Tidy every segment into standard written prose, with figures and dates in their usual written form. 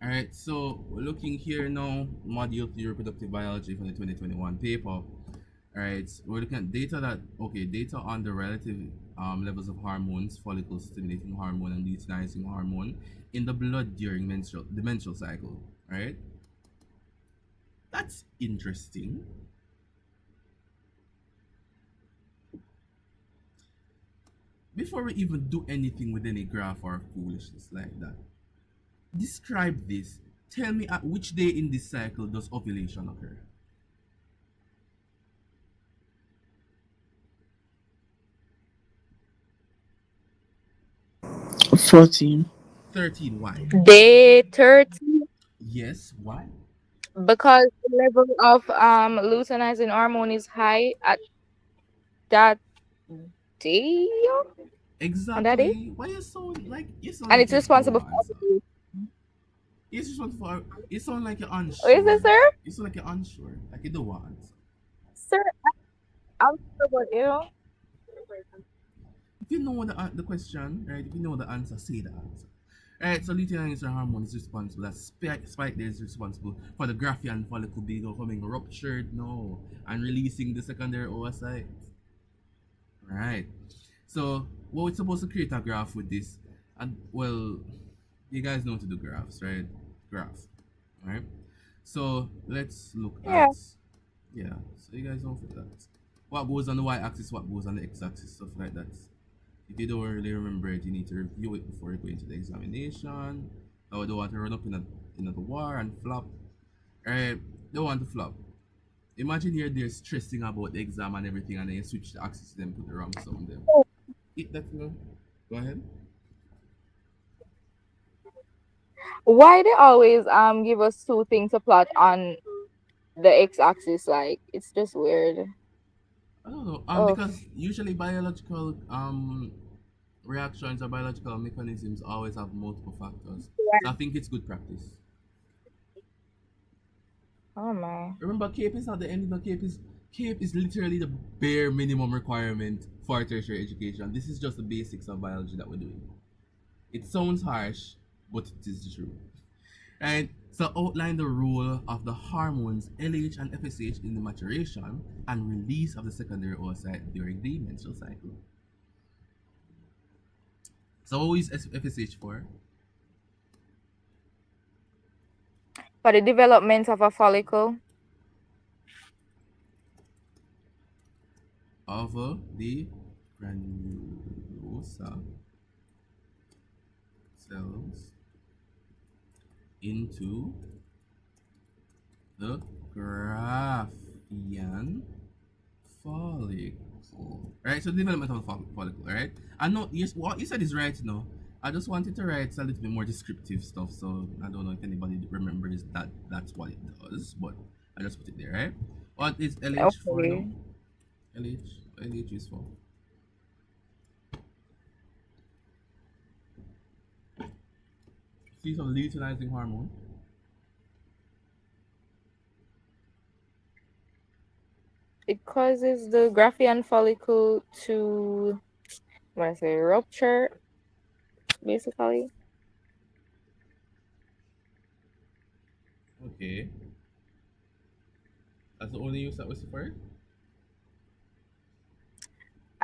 All right, so we're looking here now, Module 3 Reproductive Biology from the 2021 paper. All right, so we're looking at data on the relative levels of hormones, follicle stimulating hormone and luteinizing hormone in the blood during the menstrual cycle. All right, that's interesting. Before we even do anything with any graph or foolishness like that, describe this. Tell me at which day in this cycle does ovulation occur? 14. 13. Why? Day 30, Yes, why? because the level of luteinizing hormone is high at that day, on that day, Exactly. Why you sound and like it's you don't responsible want for answer? ovulation. You just want for you sound like you're Oh, is unsure. it, sir? You sound like you're unsure. Like you don't want answer. Sir, I'm sure about you. If you know the question, right? If you know the answer, say the answer. Right, so luteinizing hormone is responsible. That spike there is responsible for the Graafian follicle becoming ruptured, no, and releasing the secondary oocytes. Right. So what we're supposed to create a graph with this, and well, you guys know how to do graphs, right? Graph, right? So let's look Yeah. at yeah. So you guys know for that. What goes on the y-axis, what goes on the x-axis, stuff like that. If you don't really remember it, you need to review it before you go into the examination. Or don't want to run up in the war and flop. Right? Don't want to flop. Imagine you're there stressing about the exam and everything, and then you switch the axis, then put the wrong sum there. It that no. Go ahead. Why they always give us two things to plot on the x-axis? Like it's just weird. I don't know. Oh, Because usually biological reactions or biological mechanisms always have multiple factors. So I think it's good practice. oh my. Remember, CAPE is not the end. No, CAPE is literally the bare minimum requirement for tertiary education. This is just the basics of biology that we're doing. It sounds harsh, but it is true. Right? So outline the role of the hormones LH and FSH in the maturation and release of the secondary oocyte during the menstrual cycle. So what is FSH for? For the development of a follicle. Of the granulosa cells into the Graafian follicle. Right? So development of the follicle, right? I know yes what you said is right, I just wanted to write a little bit more descriptive stuff, so I don't know if anybody remembers that that's what it does, but I just put it there, right? What is LH for now? Okay. LH is for see some luteinizing hormone. It causes the Graafian follicle to, what I say, rupture, basically. Okay. That's the only use that was for it?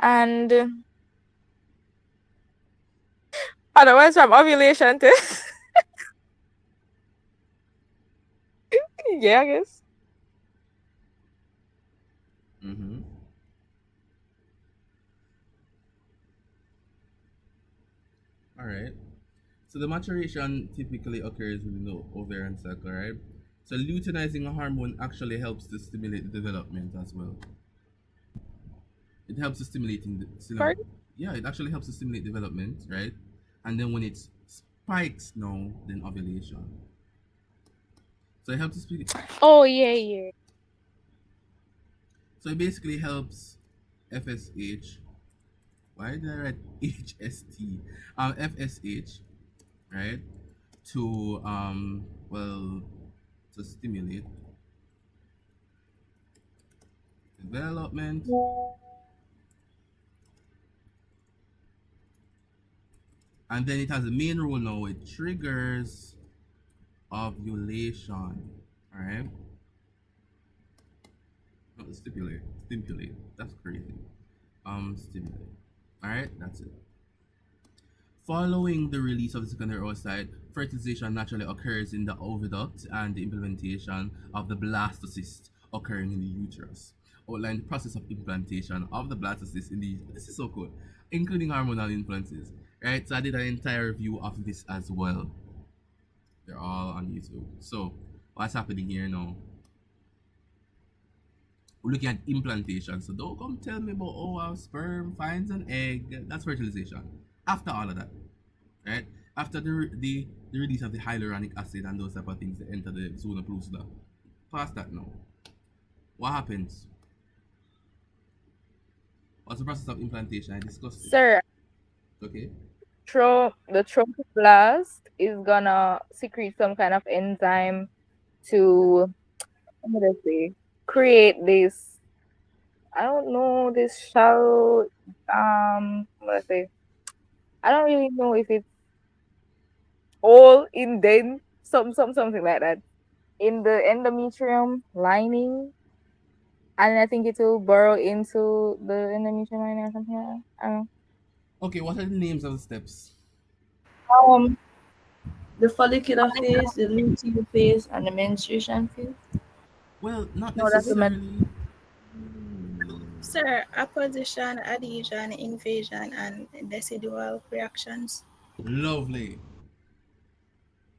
And otherwise, from ovulation to, yeah, I guess. Mm-hmm. Alright. So the maturation typically occurs within the ovarian cycle, right? So luteinizing a hormone actually helps to stimulate the development as well. It helps to stimulating Pardon? yeah, it actually helps to stimulate development, right? And then when it spikes now, then ovulation. So it helps to speak. Oh, yeah, yeah. So it basically helps FSH. Why did I write HST? FSH, right? To well to stimulate development, and then it has a main role now. It triggers ovulation. Alright? Not stipulate. Stimulate. That's crazy. Stimulate. Alright, that's it. Following the release of the secondary oocyte, fertilization naturally occurs in the oviduct and the implementation of the blastocyst occurring in the uterus. Outline the process of implantation of the blastocyst in the this is so cool, including hormonal influences. Right, so I did an entire review of this as well. They're all on YouTube. So what's happening here now? We're looking at implantation. So don't come tell me about our sperm finds an egg. That's fertilization. After all of that, right? After the release of the hyaluronic acid and those type of things that enter the zona pellucida. Past that now. What happens? What's the process of implantation? I discussed it. Sir, Okay. the trophoblast is gonna secrete some kind of enzyme to, what do I say, create this, I don't know, this shallow, what do I say, I don't really know if it's all indent, something like that, in the endometrium lining, and I think it will burrow into the endometrium lining or something like that. I don't know. Okay, what are the names of the steps? Um, the follicular phase, the luteal phase, and the menstruation phase. Well, not No, that's the med. necessarily. Sir, apposition, adhesion, invasion, and decidual reactions. Lovely.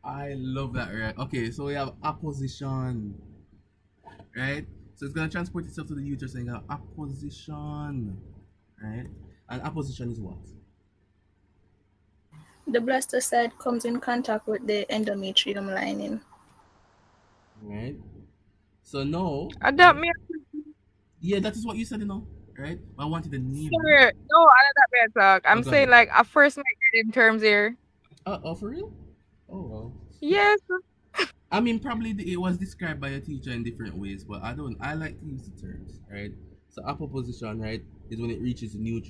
I love that, right? Okay, so we have apposition, right? So it's gonna transport itself to the uterus and you got apposition, right? And apposition is what? The blastocyst comes in contact with the endometrium lining. Right? So no, Adapt right? me. Yeah, that is what you said, right? I wanted the name. Sir, no, I adapt me talk. Oh, I'm go saying ahead. like a first make it in terms here. Oh, for real? Oh, well. Yes. I mean, probably it was described by a teacher in different ways, but I don't. I like to use the terms, right? So apposition, right, is when it reaches the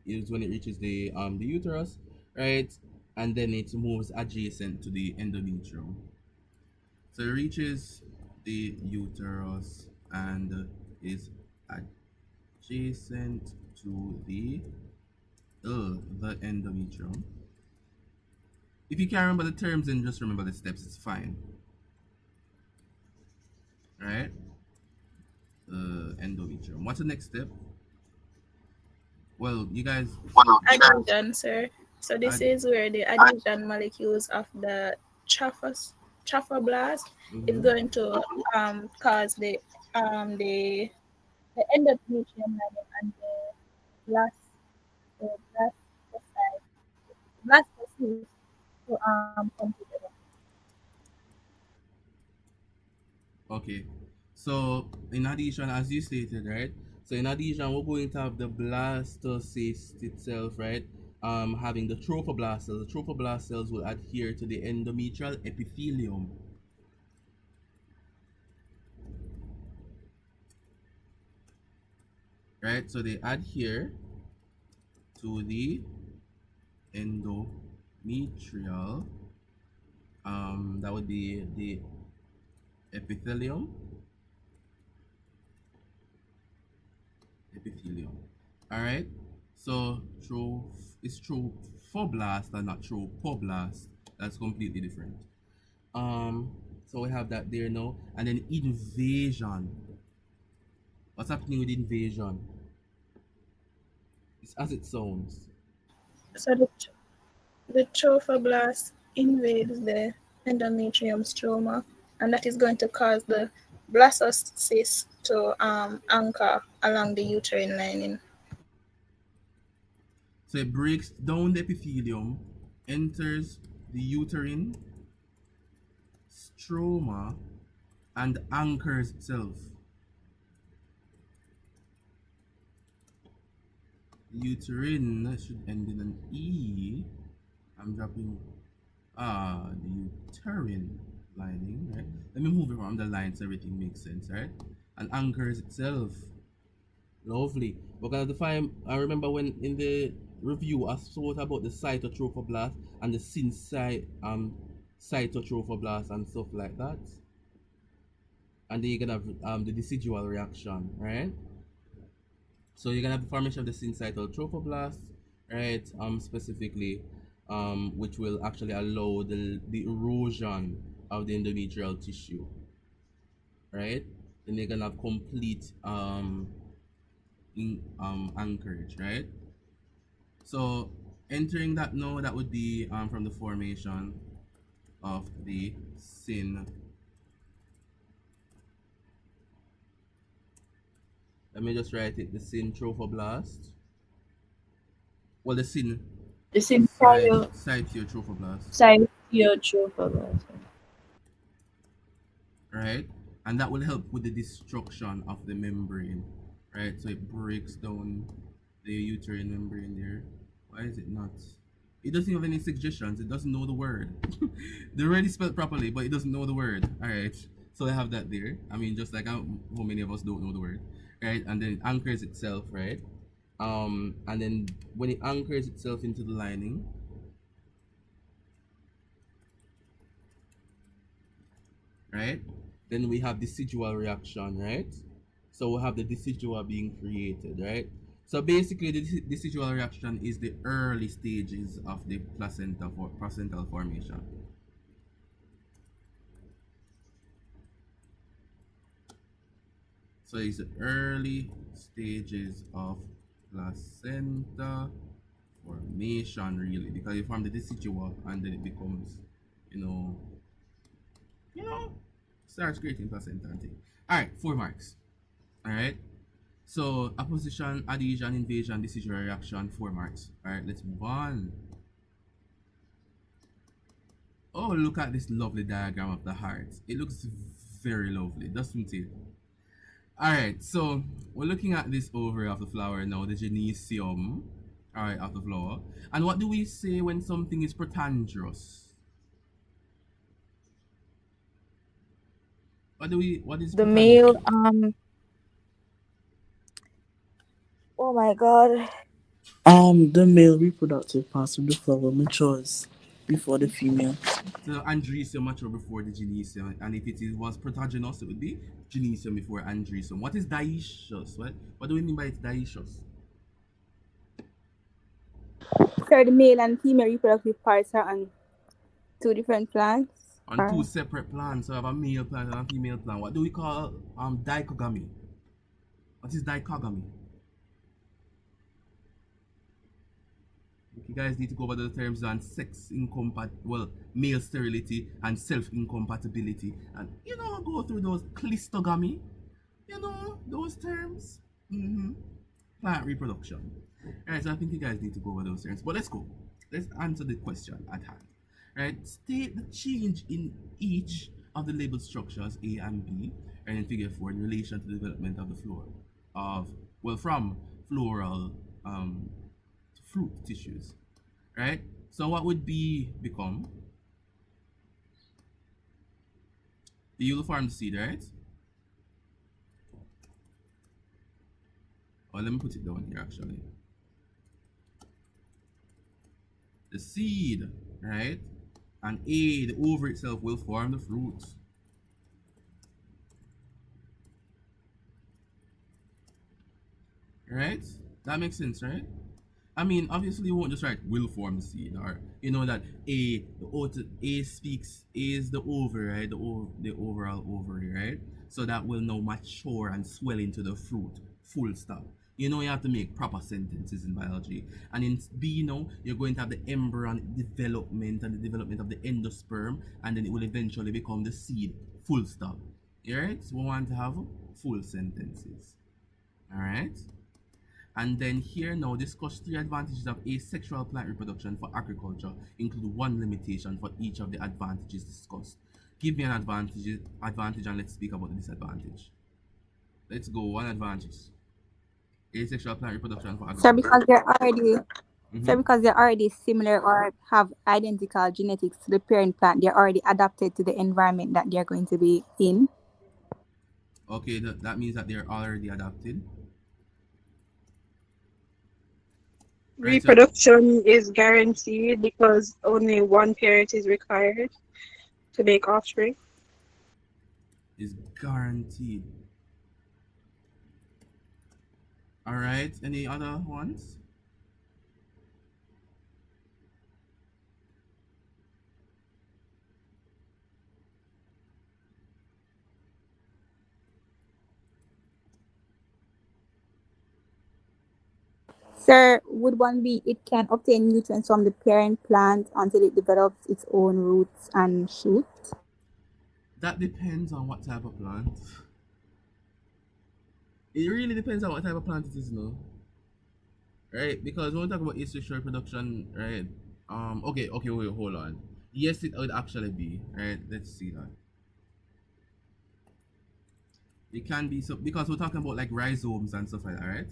is when it reaches the uterus, right, and then it moves adjacent to the endometrium. So it reaches the uterus and is adjacent to the endometrium. If you can't remember the terms, then just remember the steps. It's fine. Right? Endometrium. What's the next step? Well, you guys. Adhesion, sir. So this is where the adhesion molecules of the trophoblast is going to cause the endometrium lining and the blastocyst to come together. Okay. So in addition, as you stated, right? So in addition, we're going to have the blastocyst itself, right? Having the trophoblast cells. The trophoblast cells will adhere to the endometrial epithelium. Right? So they adhere to the endometrial. That would be the epithelium. All right. So it's trophoblast and not trophoblast. That's completely different. So we have that there now, and then invasion. What's happening with invasion? It's as it sounds. So the trophoblast invades the endometrium stroma, and that is going to cause the blastocyst to anchor along the uterine lining. So it breaks down the epithelium, enters the uterine stroma, and anchors itself. Uterine should end in an E. I'm dropping the uterine lining, right? Let me move it around the line so everything makes sense, right? And anchors itself. Lovely. We're gonna define. I remember when in the review I spoke about the cytotrophoblast and the cytotrophoblast and stuff like that. And then you're gonna have the decidual reaction, right? So you're gonna have the formation of the syncytial trophoblast, right? Specifically, which will actually allow the erosion of the endometrial tissue, right? Then you're gonna have complete anchorage, right? So entering that now, that would be from the formation of the syn. Let me just write it, the syntrophoblasts. Well, the syn The syncytial cytotrophoblast, cytotrophoblast. right? And that will help with the destruction of the membrane, right? So it breaks down the uterine membrane there. Why is it not? It doesn't have any suggestions. It doesn't know the word. They already spelled properly, but it doesn't know the word. All right. So I have that there. I mean, just like how many of us don't know the word, right? And then it anchors itself, right? And then when it anchors itself into the lining, right? Then we have decidual reaction, right? So we have the decidua being created, right? So basically, the decidual reaction is the early stages of the placental formation. So it's the early stages of placenta formation, really, because you form the decidua and then it becomes, you know, starts creating placenta and thing. All right, 4 marks. All right. So apposition, adhesion, invasion, decidual reaction, 4 marks. All right, let's move on. Oh, look at this lovely diagram of the heart. It looks very lovely, doesn't it? All right, so we're looking at this ovary of the flower now, the genesium, all right, of the flower. And what do we say when something is protandrous? What is The male, protandrous? oh my god. The male reproductive parts of the flower matures before the female. So andrecium mature before the genesium, and if was protagynous, it would be genesium before andrecium. What is dioecious? What do we mean by it's dioecious? So the male and female reproductive parts are on 2 different plants? On 2 separate plants. So I have a male plant and a female plant. What do we call dichogamy? What is dichogamy? You guys need to go over the terms on male sterility and self-incompatibility, and go through those clistogamy, those terms. Plant reproduction. Alright, so I think you guys need to go over those terms. But let's go. Let's answer the question at hand. Right? State the change in each of the labeled structures A and B, and in figure 4 in relation to the development of the from floral to fruit tissues. Right? So what would B become? The uliform seed, right? Or let me put it down here actually. The seed, right? And A, the ovary itself, will form the fruit. Right? That makes sense, right? I mean, obviously you won't just write will form the seed, or that A speaks A is the ovary, right? The overall ovary, right? So that will now mature and swell into the fruit. Full stop. You have to make proper sentences in biology. And in B you're going to have the embryonic development and the development of the endosperm, and then it will eventually become the seed. Full stop. Alright? So we want to have full sentences. Alright? And then here now, discuss 3 advantages of asexual plant reproduction for agriculture. Include 1 limitation for each of the advantages discussed. Give me an advantage and let's speak about the disadvantage. Let's go. 1 advantage. Asexual plant reproduction for agriculture. So because they're already similar or have identical genetics to the parent plant, they're already adapted to the environment that they're going to be in. Okay, that means that they're already adapted. Reproduction is guaranteed because only one parent is required. to make offspring. Is guaranteed. Alright, any other ones? Sir, would one be it can obtain nutrients from the parent plant until it develops its own roots and shoot? That depends on what type of plant. It really depends on what type of plant it is, no? Right? Because when we talk about asexual reproduction, right? Okay, wait, hold on. Yes, it would actually be, right? Let's see that. It can be so because we're talking about like rhizomes and stuff like that, right?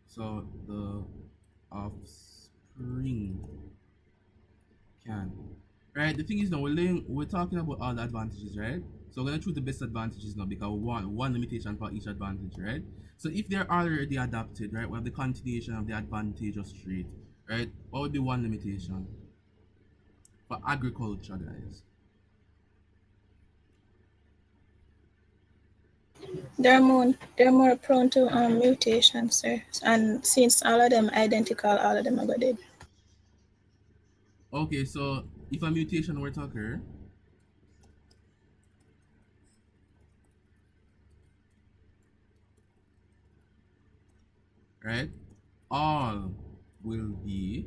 So the offspring can. Right, the thing is now we're talking about all the advantages, right? So we're gonna choose the best advantages now because we want one limitation for each advantage, right? So if they're already adapted, right, we have the continuation of the advantageous trait, right? What would be one limitation for agriculture, guys? They're more prone to mutations, sir. And since all of them identical, all of them are good. Okay, so if a mutation were to occur, right, all will be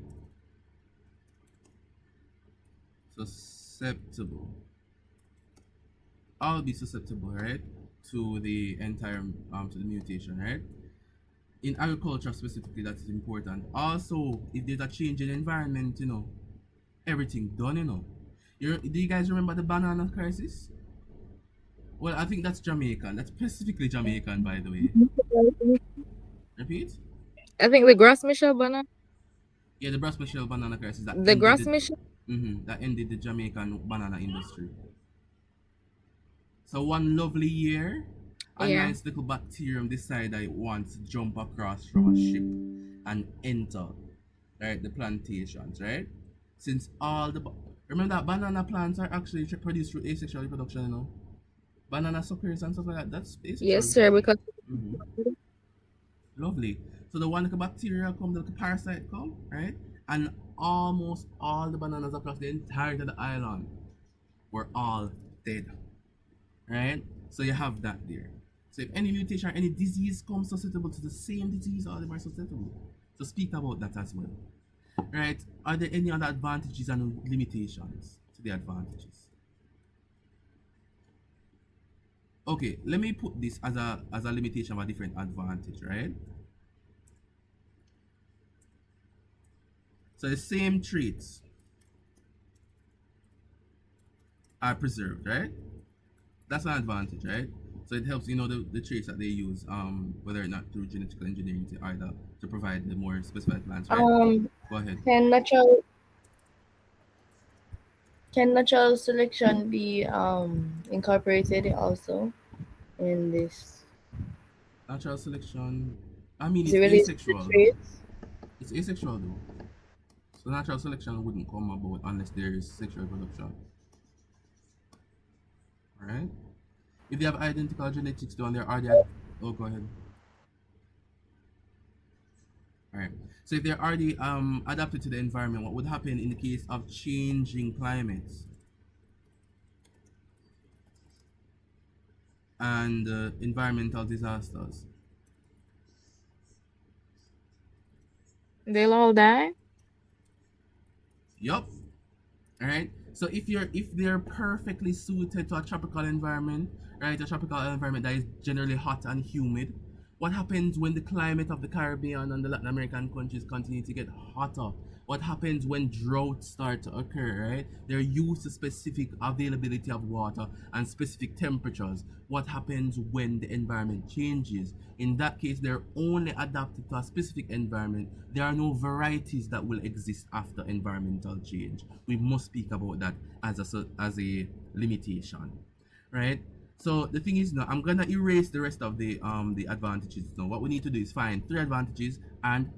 susceptible. All will be susceptible, right, to the entire to the mutation, right? In agriculture specifically, that is important. Also, if there's a change in environment, everything done, Do you guys remember the banana crisis? Well, I think that's Jamaican. That's specifically Jamaican, by the way. Repeat? I think the Grass Michelle banana. Yeah, the Brass Michelle banana crisis that The ended Grass Michelle. that ended the Jamaican banana industry. So one lovely year, a Yeah. nice little bacterium decided that it wants to jump across from a ship and enter, right, the plantations, right? Since all the remember that banana plants are actually produced through asexual reproduction, banana suckers and stuff like that. That's asexual Yes, sir. reproduction. Because Lovely. So the one like a bacteria come, the parasite come, right? And almost all the bananas across the entirety of the island were all dead. Right? So you have that there. So if any mutation or any disease comes susceptible to the same disease, all of them are susceptible. So speak about that as well. Right? Are there any other advantages and limitations to the advantages? Okay, let me put this as a limitation of a different advantage, right? So the same traits are preserved, right? That's an advantage, right? So it helps the traits that they use, whether or not through genetic engineering to either to provide the more specified plants, right? Go ahead. Can natural selection be incorporated also in this? Natural selection. I mean, Is it's it really asexual. traits? It's asexual though. So natural selection wouldn't come about unless there is sexual reproduction. Alright? If they have identical genetics though and they're already oh go ahead. Alright. So if they're already adapted to the environment, what would happen in the case of changing climates and environmental disasters? they'll all die. Yup. Alright. So if they're perfectly suited to a tropical environment, right, a tropical environment that is generally hot and humid, what happens when the climate of the Caribbean and the Latin American countries continue to get hotter What happens when droughts start to occur, right? They're used to specific availability of water and specific temperatures. What happens when the environment changes? In that case, they're only adapted to a specific environment. There are no varieties that will exist after environmental change. We must speak about that as a limitation, right? So the thing is now, I'm gonna erase the rest of the advantages. Now, what we need to do is find three advantages and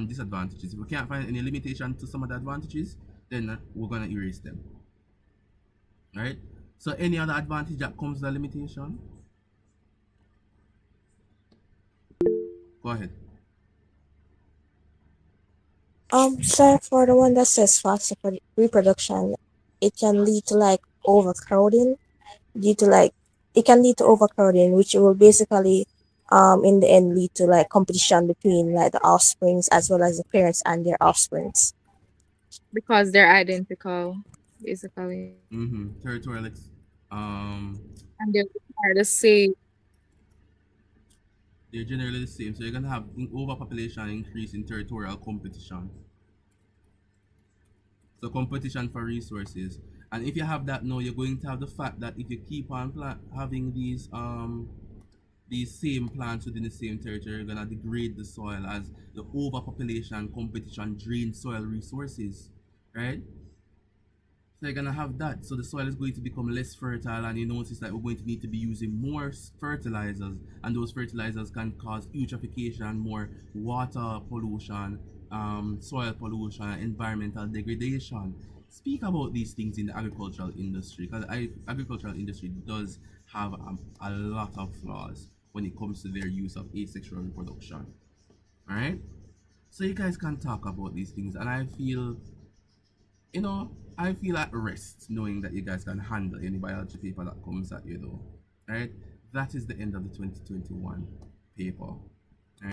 disadvantages. If we can't find any limitation to some of the advantages, then we're gonna erase them. Right? So any other advantage that comes with a limitation? Go ahead. So for the one that says faster reproduction, it can lead to like overcrowding due to like it can lead to overcrowding, which will basically in the end lead to like competition between like the offsprings as well as the parents and their offsprings. because they're identical, basically, Territorial um and they're the same. they're generally the same. So you're gonna have overpopulation, increase in territorial competition. So competition for resources. And if you have that now, you're going to have the fact that if you keep on having these same plants within the same territory, you're gonna degrade the soil as the overpopulation competition drains soil resources, right? So you're gonna have that. So the soil is going to become less fertile, and you notice that we're going to need to be using more fertilizers, and those fertilizers can cause eutrophication, more water pollution, soil pollution, environmental degradation. Speak about these things in the agricultural industry, because agricultural industry does have a lot of flaws when it comes to their use of asexual reproduction. All right, so you guys can talk about these things, and I feel at rest knowing that you guys can handle any biology paper that comes at you, though. Right? That is the end of the 2021 paper.